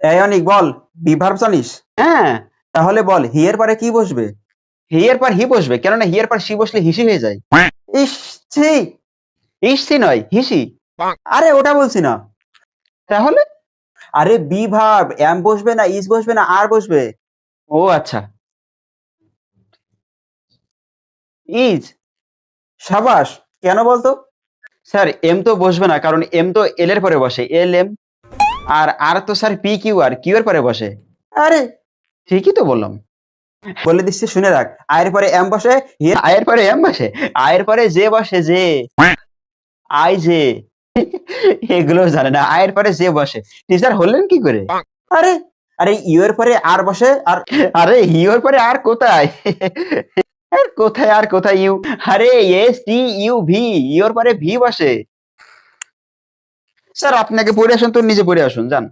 এই অনিক বল, be verb জানিস? হ্যাঁ, তাহলে বল হি এর পরে কি বসবে? হি এর পর হি বসবে, কেননা হি এর পর সি বসলে হিসি হয়ে যায়। ইস, ছি। ইসি নয়, হিসি। আরে ওটা বলছি না। তাহলে? আরে বি ভার্ব এম বসবে না, ইস বসবে না, আর বসবে। ও আচ্ছা, ইজ। সাবাস। কেন বলতো? স্যার এম তো বসবে না, কারণ এম তো এল এর পরে বসে, এল এম। আর আর তো স্যার পি কিউ, আর কিউ এর পরে বসে। আরে ঠিকই তো বললাম। বলে দিচ্ছি শুনে রাখ, আয়ের পরে এম বসে, হি এর আয়ের পরে এম বসে, আয়ের পরে যে বসে, যে আই যে। এগুলো জানে না, আয়ের পরে যে বসে। টিচার হলেন কি করে? আরে আরে ইউ এর পরে আর বসে, আর আরে ইউর পরে আর কোথায়? আর কোথায়, আর কোথায় ইউ? আরে S T U V, your পরে ভি বসে। স্যার আপনাকে পড়ে আসুন তো, নিজে পড়ে আসুন, যান।